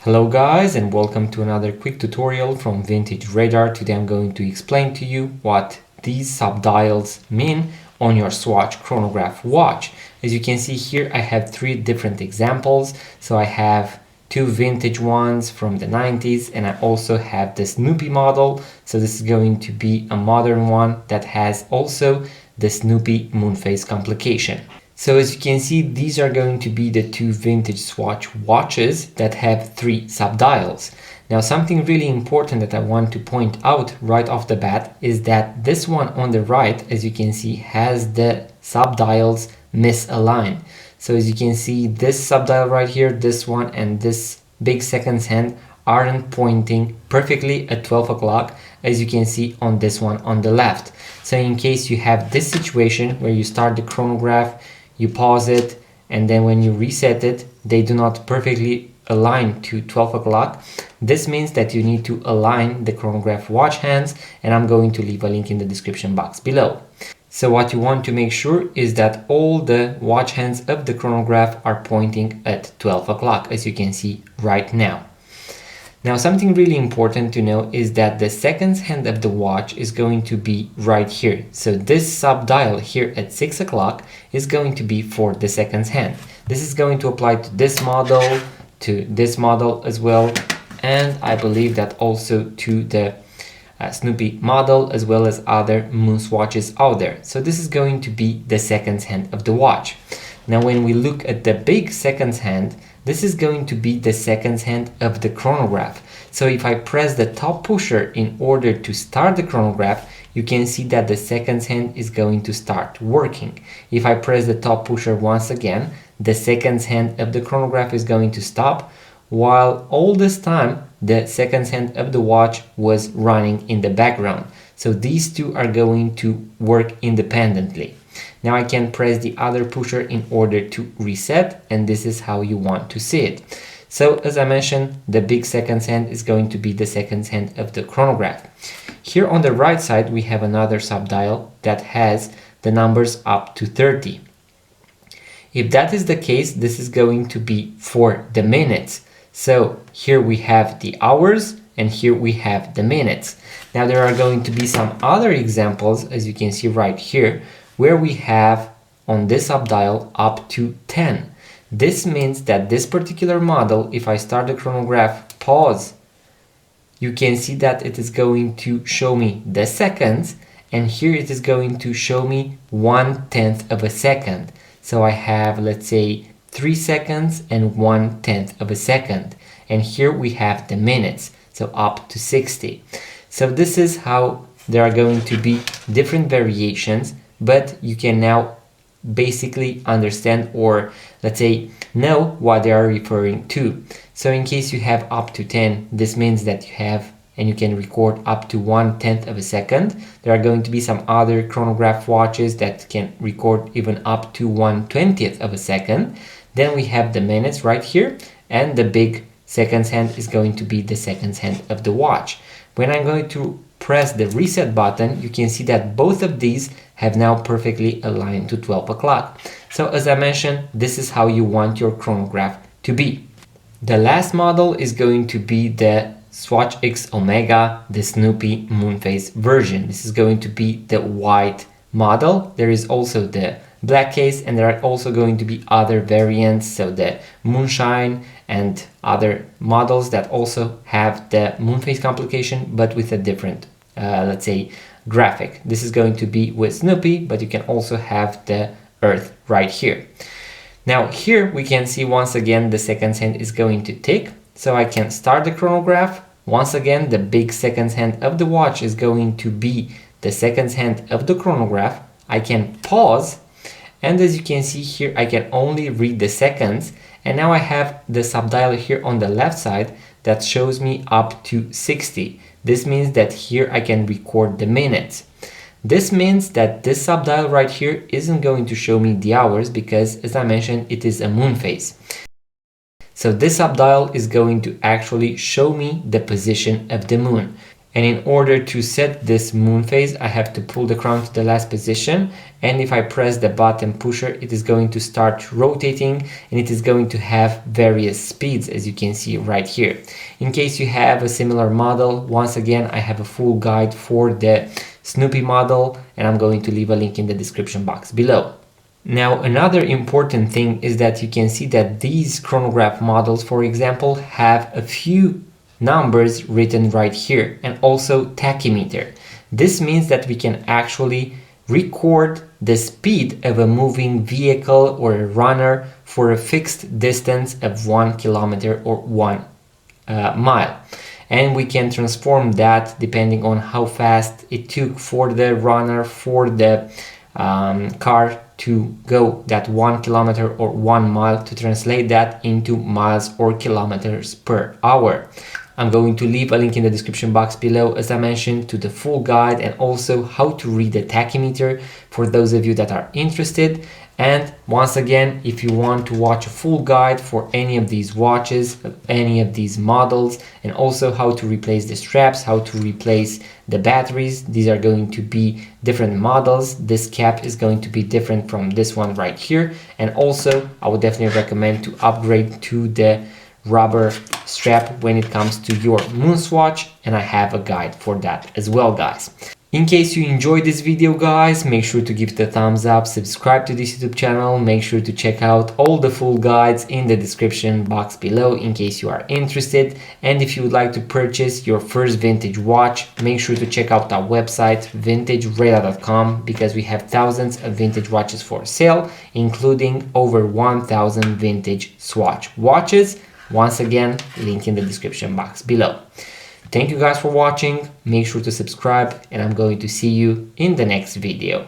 Hello guys, and welcome to another quick tutorial from Vintage Radar. Today I'm going to explain to you what these subdials mean on your Swatch Chronograph watch. As you can see here, I have three different examples. So I have two vintage ones from the 90s, and I also have the Snoopy model. So this is going to be a modern one that has also the Snoopy moon phase complication. So as you can see, these are going to be the two vintage Swatch watches that have three subdials. Now, something really important that I want to point out right off the bat is that this one on the right, as you can see, has the subdials misaligned. So as you can see, this subdial right here, this one and this big seconds hand aren't pointing perfectly at 12 o'clock, as you can see on this one on the left. So in case you have this situation where you start the chronograph, you pause it, and then when you reset it, they do not perfectly align to 12 o'clock. This means that you need to align the chronograph watch hands, and I'm going to leave a link in the description box below. So what you want to make sure is that all the watch hands of the chronograph are pointing at 12 o'clock, as you can see right now. Now, something really important to know is that the seconds hand of the watch is going to be right here. So this subdial here at 6 o'clock is going to be for the seconds hand. This is going to apply to this model as well, and I believe that also to the Snoopy model, as well as other moon swatches out there. So this is going to be the seconds hand of the watch. Now, when we look at the big seconds hand, this is going to be the seconds hand of the chronograph. So if I press the top pusher in order to start the chronograph, you can see that the seconds hand is going to start working. If I press the top pusher once again, the seconds hand of the chronograph is going to stop, while all this time the seconds hand of the watch was running in the background. So these two are going to work independently. Now I can press the other pusher in order to reset, and this is how you want to see it. So as I mentioned, the big seconds hand is going to be the seconds hand of the chronograph. Here on the right side, we have another subdial that has the numbers up to 30. If that is the case, this is going to be for the minutes. So here we have the hours, and here we have the minutes. Now there are going to be some other examples, as you can see right here, where we have on this subdial up to 10. This means that this particular model, if I start the chronograph, pause, you can see that it is going to show me the seconds, and here it is going to show me 1/10 of a second. So I have, let's say, 3 seconds and 1/10 of a second. And here we have the minutes, so up to 60. So this is how there are going to be different variations, but you can now basically understand, or let's say know, what they are referring to. So in case you have up to 10, this means that you have and you can record up to 1/10 of a second. There are going to be some other chronograph watches that can record even up to 1/20th of a second. Then we have the minutes right here, and the big seconds hand is going to be the seconds hand of the watch. When I'm going to press the reset button, you can see that both of these have now perfectly aligned to 12 o'clock. So as I mentioned, this is how you want your chronograph to be. The last model is going to be the Swatch X Omega, the Snoopy moon phase version. This is going to be the white model. There is also the black case, and there are also going to be other variants, so the moonshine and other models that also have the moon phase complication, but with a different let's say graphic. This is going to be with Snoopy, but you can also have the Earth right here. Now here we can see once again the seconds hand is going to tick, so I can start the chronograph. Once again, the big seconds hand of the watch is going to be the seconds hand of the chronograph. I can pause, and as you can see here, I can only read the seconds, and now I have the subdial here on the left side that shows me up to 60. This means that here I can record the minutes. This means that this subdial right here isn't going to show me the hours because, as I mentioned, it is a moon phase. So this subdial is going to actually show me the position of the moon. And in order to set this moon phase, I have to pull the crown to the last position. And if I press the button pusher, it is going to start rotating, and it is going to have various speeds, as you can see right here. In case you have a similar model, once again, I have a full guide for the Snoopy model, and I'm going to leave a link in the description box below. Now, another important thing is that you can see that these chronograph models, for example, have a few numbers written right here, and also tachymeter. This means that we can actually record the speed of a moving vehicle or a runner for a fixed distance of 1 kilometer or 1 mile. And we can transform that depending on how fast it took for the runner, for the car to go that 1 kilometer or 1 mile, to translate that into miles or kilometers per hour. I'm going to leave a link in the description box below, as I mentioned, to the full guide and also how to read the tachymeter for those of you that are interested. And once again, if you want to watch a full guide for any of these watches, any of these models, and also how to replace the straps, how to replace the batteries, these are going to be different models. This cap is going to be different from this one right here. And also, I would definitely recommend to upgrade to the rubber strap when it comes to your moon swatch, and I have a guide for that as well, guys. In case you enjoyed this video, guys, make sure to give it a thumbs up, subscribe to this YouTube channel, make sure to check out all the full guides in the description box below in case you are interested. And if you would like to purchase your first vintage watch, make sure to check out our website vintageradar.com, because we have thousands of vintage watches for sale, including over 1,000 vintage Swatch watches. Once again, link in the description box below. Thank you guys for watching. Make sure to subscribe, and I'm going to see you in the next video.